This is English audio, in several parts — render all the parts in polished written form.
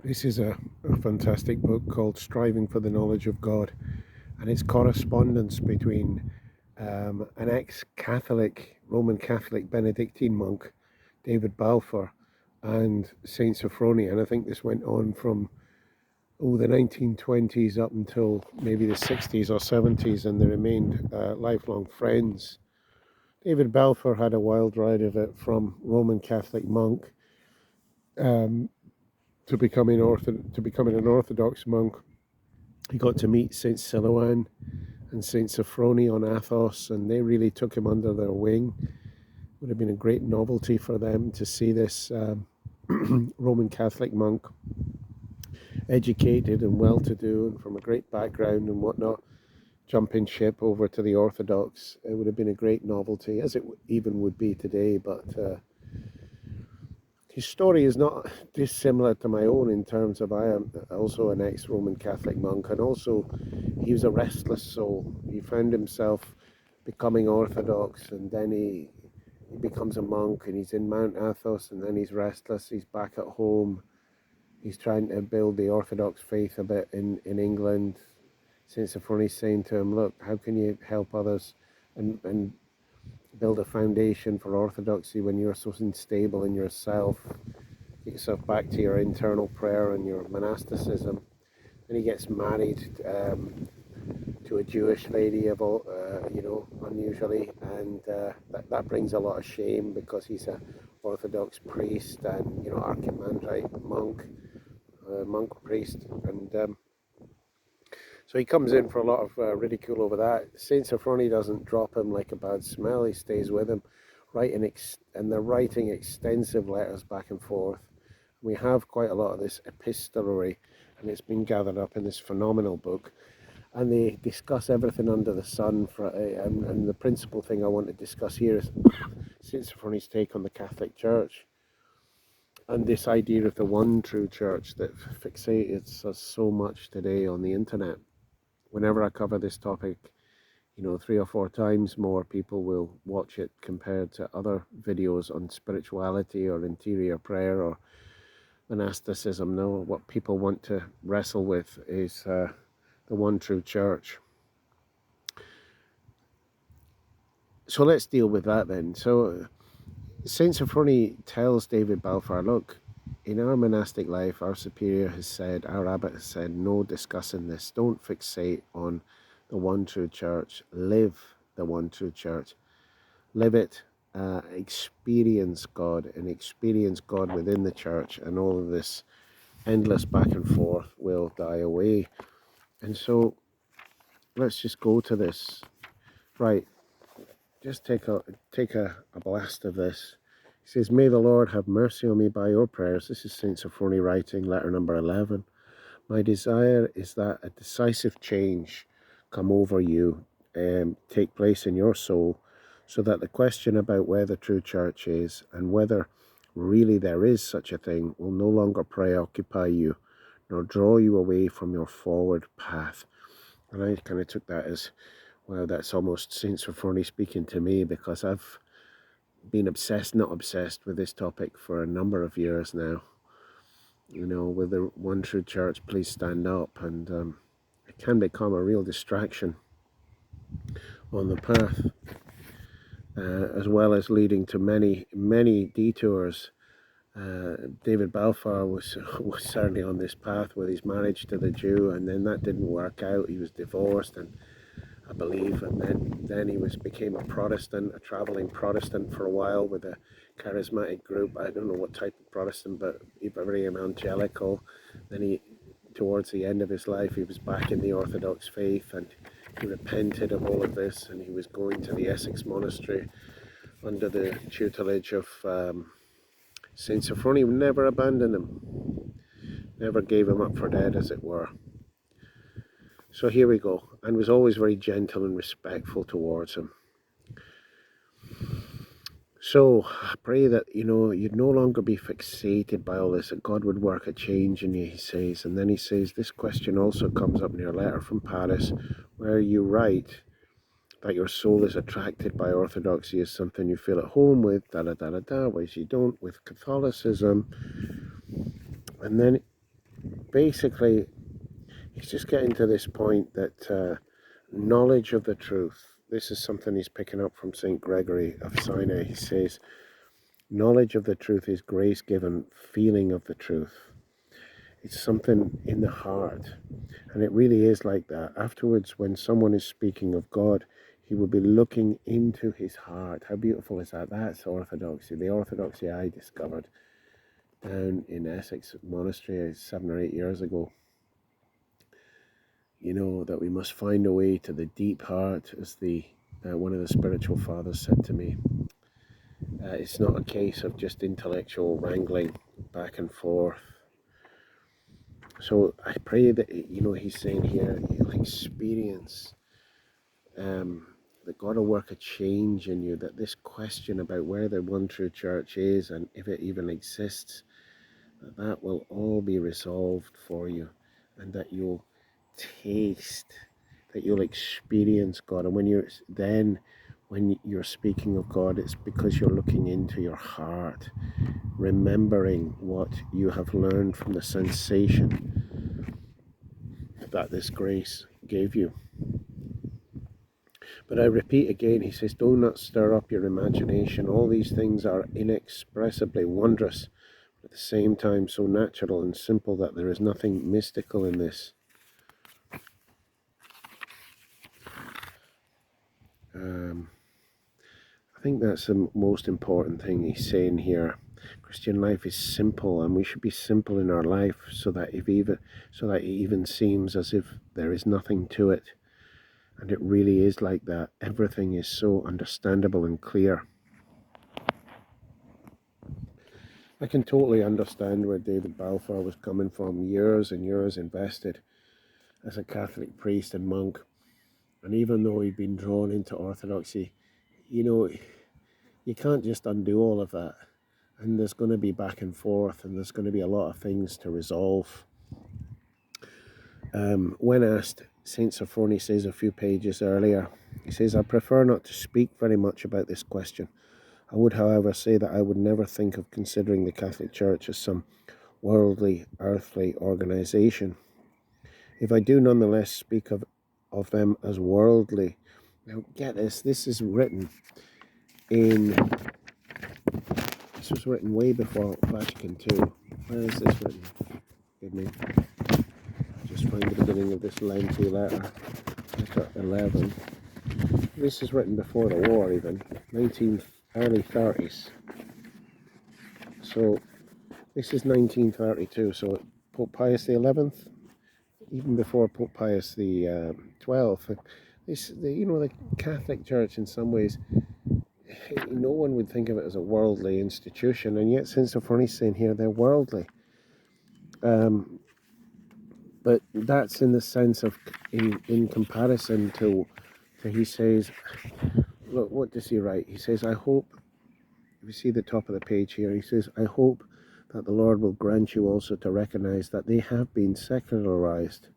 This is a fantastic book called Striving for the Knowledge of God, and it's correspondence between an ex-Catholic, Roman Catholic Benedictine monk, David Balfour, and Saint Sophrony. And I think this went on from the 1920s up until maybe the 60s or 70s, and they remained lifelong friends. David Balfour had a wild ride of it from Roman Catholic monk um, to becoming an Orthodox monk. He got to meet Saint Silouan and Saint Sophrony on Athos, and they really took him under their wing. It would have been a great novelty for them to see this Roman Catholic monk, educated and well-to-do, and from a great background and whatnot, jumping ship over to the Orthodox. It would have been a great novelty, as it even would be today. But his story is not dissimilar to my own in terms of I am also an ex-Roman Catholic monk, and also he was a restless soul. He found himself becoming Orthodox, and then he becomes a monk, and he's in Mount Athos, and then he's restless. He's back at home. He's trying to build the Orthodox faith a bit in England. Saint Sophrony's saying to him, look, how can you help others and build a foundation for orthodoxy when you're so unstable in yourself? Get yourself back to your internal prayer and your monasticism. And he gets married to a Jewish lady, unusually, and that brings a lot of shame because he's a Orthodox priest and archimandrite monk priest, and so he comes in for a lot of ridicule over that. Saint Sophrony doesn't drop him like a bad smell. He stays with him, and they're writing extensive letters back and forth. We have quite a lot of this epistolary, and it's been gathered up in this phenomenal book. And they discuss everything under the sun. And the principal thing I want to discuss here is Saint Sophrony's take on the Catholic Church, and this idea of the one true church that fixates us so much today on the internet. Whenever I cover this topic, 3 or 4 times more people will watch it compared to other videos on spirituality or interior prayer or monasticism. No, what people want to wrestle with is the one true church. So let's deal with that then. So Saint Sophrony tells David Balfour, look, in our monastic life, our superior has said, our abbot has said, no discussing this. Don't fixate on the one true church. Live the one true church. Live it. Experience God and experience God within the church, and all of this endless back and forth will die away. And so let's just go to this. Right. Just take a blast of this. He says, may the Lord have mercy on me by your prayers. This is Saint Sophrony writing, letter number 11. My desire is that a decisive change come over you, take place in your soul, so that the question about where the true church is and whether really there is such a thing will no longer preoccupy you, nor draw you away from your forward path. And I kind of took that as, well, that's almost Saint Sophrony speaking to me, because I've been not obsessed with this topic for a number of years now. With the one true church, please stand up, and it can become a real distraction on the path, as well as leading to many, many detours. David Balfour was certainly on this path with his marriage to the Jew, and then that didn't work out. He was divorced, and I believe, and then he became a Protestant, a traveling Protestant for a while with a charismatic group. I don't know what type of Protestant, but very evangelical. Then towards the end of his life, he was back in the Orthodox faith, and he repented of all of this, and he was going to the Essex monastery under the tutelage of Saint Sophrony. Who never abandoned him, never gave him up for dead, as it were. So here we go, and was always very gentle and respectful towards him. So I pray that, you'd no longer be fixated by all this, that God would work a change in you, he says. And then he says, this question also comes up in your letter from Paris, where you write that your soul is attracted by orthodoxy as something you feel at home with, whereas you don't with Catholicism. And then basically, he's just getting to this point that knowledge of the truth, this is something he's picking up from St. Gregory of Sinai. He says, knowledge of the truth is grace given feeling of the truth. It's something in the heart. And it really is like that. Afterwards, when someone is speaking of God, he will be looking into his heart. How beautiful is that? That's orthodoxy. The orthodoxy I discovered down in Essex Monastery 7 or 8 years ago. You know, that we must find a way to the deep heart, as one of the spiritual fathers said to me. It's not a case of just intellectual wrangling back and forth. So I pray that, he's saying here, you'll experience that God will work a change in you, that this question about where the one true church is and if it even exists, that will all be resolved for you, and that you'll taste, that you'll experience God. And when you're speaking of God, it's because you're looking into your heart, remembering what you have learned from the sensation that this grace gave you. But I repeat again, he says, do not stir up your imagination. All these things are inexpressibly wondrous, but at the same time so natural and simple that there is nothing mystical in this. I think that's the most important thing he's saying here. Christian life is simple, and we should be simple in our life, so that it even seems as if there is nothing to it. And it really is like that. Everything is so understandable and clear. I can totally understand where David Balfour was coming from. Years and years invested as a Catholic priest and monk. And even though he'd been drawn into Orthodoxy, you can't just undo all of that. And there's going to be back and forth, and there's going to be a lot of things to resolve. When asked, St. Sophrony says a few pages earlier, he says, I prefer not to speak very much about this question. I would, however, say that I would never think of considering the Catholic Church as some worldly, earthly organization. If I do nonetheless speak of them as worldly, now get this, this was written way before Vatican II. Where is this written? Give me. Just find the beginning of this lengthy letter 11. This is written before the war even, early 30s. So this is 1932, so Pope Pius the 11th, even before Pope Pius the 12th. The Catholic Church in some ways, no one would think of it as a worldly institution, and yet St. Sophrony's saying here they're worldly. But that's in the sense of in comparison to he says, look, what does he write? He says, I hope, if you see the top of the page here, he says, I hope that the Lord will grant you also to recognize that they have been secularized.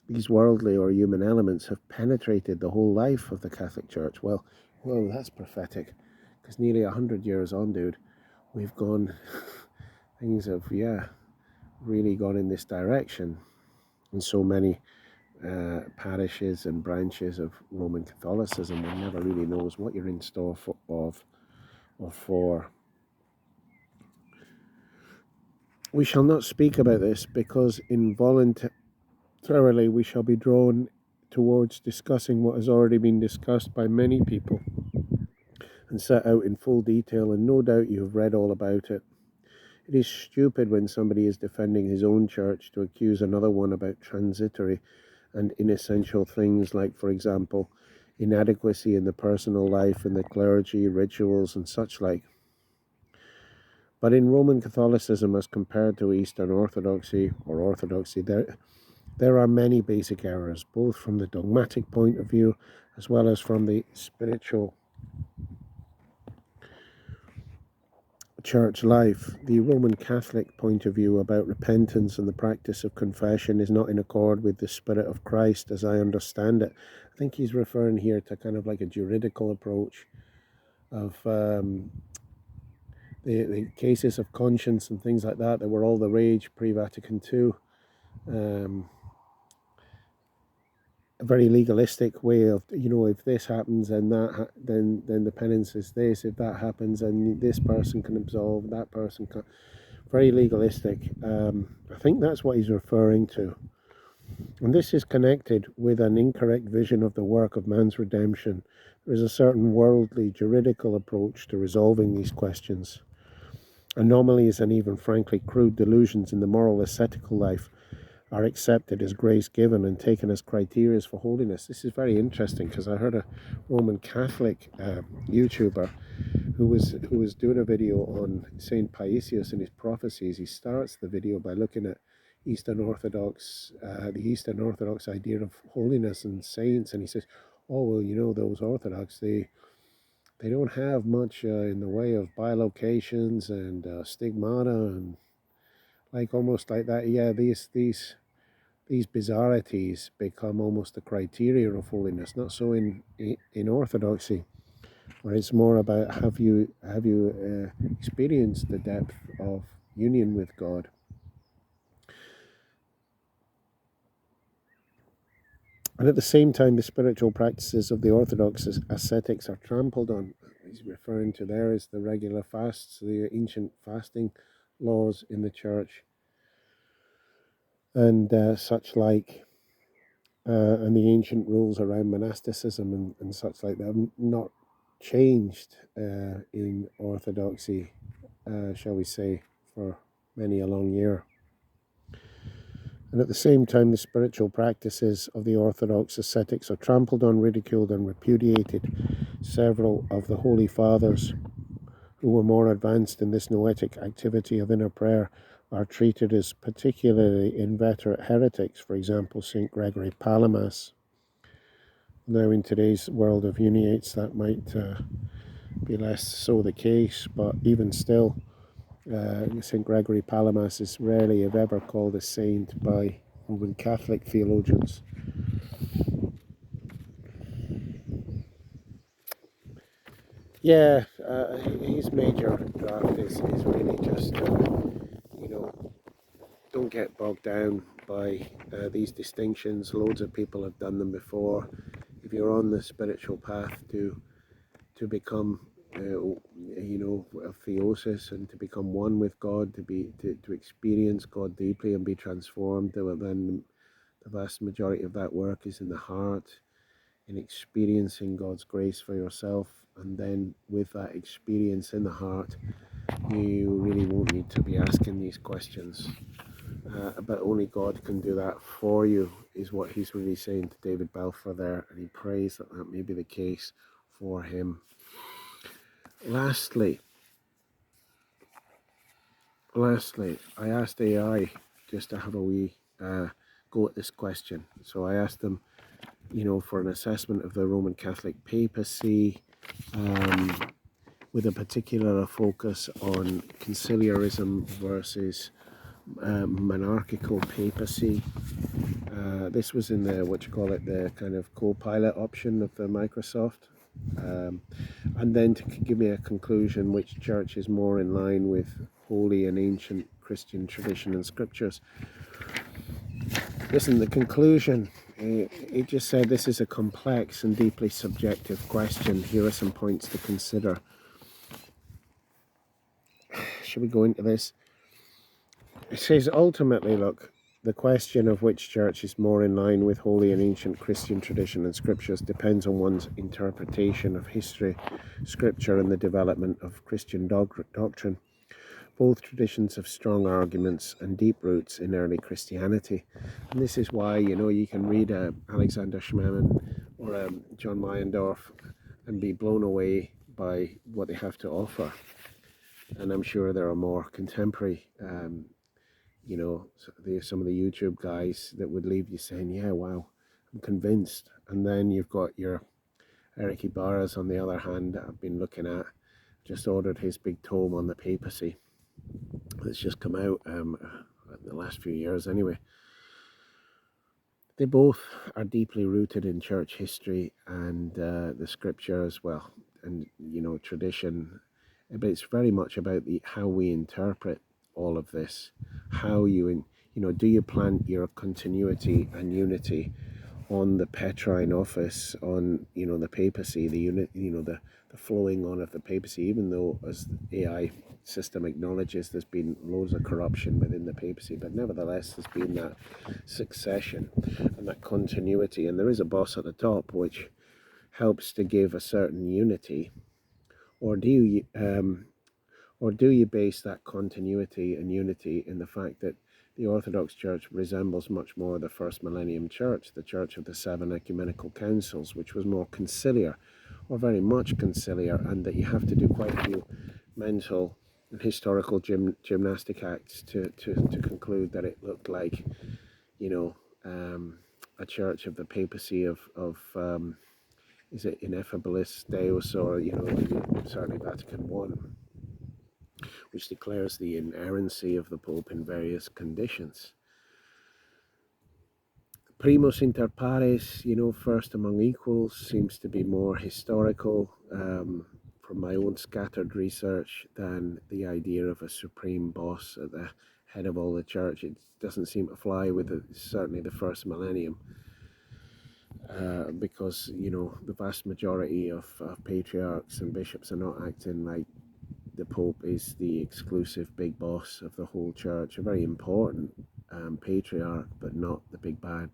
These worldly or human elements have penetrated the whole life of the Catholic Church. Well, that's prophetic, because nearly 100 years on, dude, we've gone, things have, really gone in this direction. And so many parishes and branches of Roman Catholicism, one never really knows what you're in store for. We shall not speak about this, because involuntarily we shall be drawn towards discussing what has already been discussed by many people and set out in full detail, and no doubt you have read all about it. It is stupid when somebody is defending his own church to accuse another one about transitory and inessential things like, for example, inadequacy in the personal life and the clergy, rituals and such like. But in Roman Catholicism, as compared to Eastern Orthodoxy, there are many basic errors, both from the dogmatic point of view as well as from the spiritual church life. The Roman Catholic point of view about repentance and the practice of confession is not in accord with the Spirit of Christ as I understand it. I think he's referring here to kind of like a juridical approach of the cases of conscience and things like that were all the rage pre-Vatican II. um, a very legalistic way of, if this happens and then the penance is this. If that happens, and this person can absolve, that person can. Very legalistic. I think that's what he's referring to. And this is connected with an incorrect vision of the work of man's redemption. There is a certain worldly, juridical approach to resolving these questions. Anomalies and even frankly crude delusions in the moral ascetical life are accepted as grace given and taken as criteria for holiness. This is very interesting because I heard a Roman Catholic YouTuber who was doing a video on Saint Paisius and his prophecies. He starts the video by looking at the Eastern Orthodox idea of holiness and saints, and he says, "Oh well, those Orthodox they don't have much in the way of bilocations and stigmata and like almost like that. Yeah, these bizarrities become almost the criteria of holiness. Not so in Orthodoxy, where it's more about have you experienced the depth of union with God." And at the same time, the spiritual practices of the Orthodox ascetics are trampled on. He's referring to there is the regular fasts, the ancient fasting laws in the church, and such like, and the ancient rules around monasticism and such like that have not changed in Orthodoxy, shall we say, for many a long year. And at the same time, the spiritual practices of the Orthodox ascetics are trampled on, ridiculed, and repudiated. Several of the Holy Fathers who were more advanced in this noetic activity of inner prayer are treated as particularly inveterate heretics. For example, St. Gregory Palamas. Now, in today's world of uniates, that might be less so the case, but even still, St. Gregory Palamas is rarely, if ever, called a saint by Roman Catholic theologians. Yeah, his major draft is really just, don't get bogged down by these distinctions. Loads of people have done them before. If you're on the spiritual path to become, of theosis and to become one with God, to experience God deeply and be transformed, then the vast majority of that work is in the heart, in experiencing God's grace for yourself, and then with that experience in the heart, you really won't need to be asking these questions. But only God can do that for you, is what he's really saying to David Balfour there, and he prays that that may be the case for him. Lastly, I asked AI just to have a wee go at this question. So I asked them, for an assessment of the Roman Catholic papacy, with a particular focus on conciliarism versus monarchical papacy. This was in the kind of co-pilot option of the Microsoft. And then to give me a conclusion which church is more in line with holy and ancient Christian tradition and scriptures. Listen, the conclusion, it just said this is a complex and deeply subjective question. Here are some points to consider. Should we go into this? It says ultimately, look, the question of which church is more in line with holy and ancient Christian tradition and scriptures depends on one's interpretation of history, scripture, and the development of Christian doctrine. Both traditions have strong arguments and deep roots in early Christianity. And this is why, you can read Alexander Schmemann or John Meyendorff and be blown away by what they have to offer. And I'm sure there are more contemporary some of the YouTube guys that would leave you saying, yeah, wow, I'm convinced. And then you've got your Eric Ibarra's on the other hand that I've been looking at, just ordered his big tome on the papacy that's just come out in the last few years anyway. They both are deeply rooted in church history and the scripture as well, and tradition, but it's very much about how we interpret all of this, how you do you plant your continuity and unity on the Petrine office, on the papacy, the unit, the flowing on of the papacy, even though, as the AI system acknowledges, there's been loads of corruption within the papacy, but nevertheless there's been that succession and that continuity, and there is a boss at the top which helps to give a certain unity, or do you base that continuity and unity in the fact that the Orthodox Church resembles much more the First Millennium Church, the Church of the Seven Ecumenical Councils, which was more conciliar, or very much conciliar, and that you have to do quite a few mental and historical gymnastic acts to conclude that it looked like, a church of the papacy of is it Ineffabilis Deus, or certainly Vatican I, which declares the inerrancy of the Pope in various conditions. Primus inter pares, first among equals, seems to be more historical from my own scattered research than the idea of a supreme boss at the head of all the church. It doesn't seem to fly with certainly the first millennium. Because the vast majority of patriarchs and bishops are not acting like the Pope is the exclusive big boss of the whole church, a very important patriarch, but not the big bad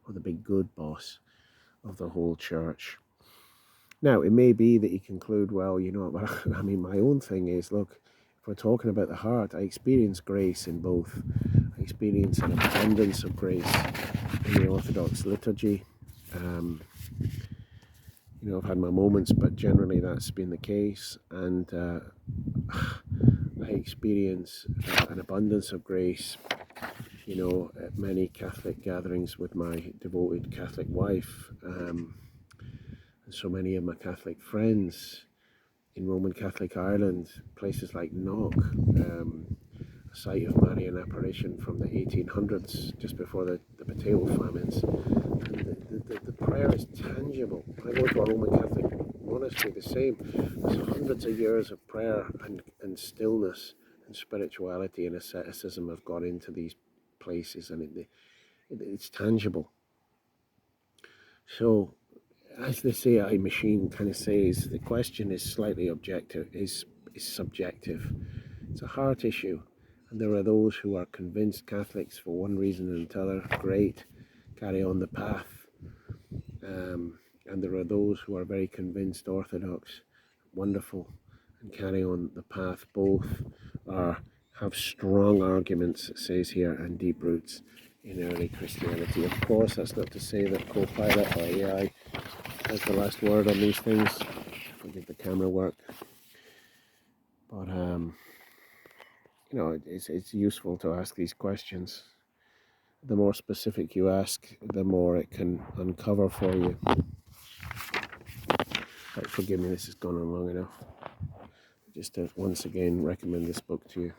or the big good boss of the whole church. Now, it may be that you conclude, well, but I mean, my own thing is, look, if we're talking about the heart, I experience grace in both. I experience an abundance of grace in the Orthodox liturgy. I've had my moments, but generally that's been the case, and I experience an abundance of grace, at many Catholic gatherings with my devoted Catholic wife, and so many of my Catholic friends in Roman Catholic Ireland, places like Knock, a site of Marian apparition from the 1800s, just before the potato famines. And the prayer is tangible. I go to a Roman Catholic monastery, the same. There's hundreds of years of prayer and stillness and spirituality and asceticism have got into these places, and it's tangible. So, as the AI machine kind of says, the question is slightly objective, is subjective. It's a heart issue, and there are those who are convinced Catholics for one reason and another, great, carry on the path. And there are those who are very convinced Orthodox, wonderful, and carry on the path. Both have strong arguments, it says here, and deep roots in early Christianity. Of course, that's not to say that Copilot or AI has the last word on these things. Forgive the camera work. But, it's useful to ask these questions. The more specific you ask, the more it can uncover for you. Right, forgive me, this has gone on long enough. Just to once again recommend this book to you.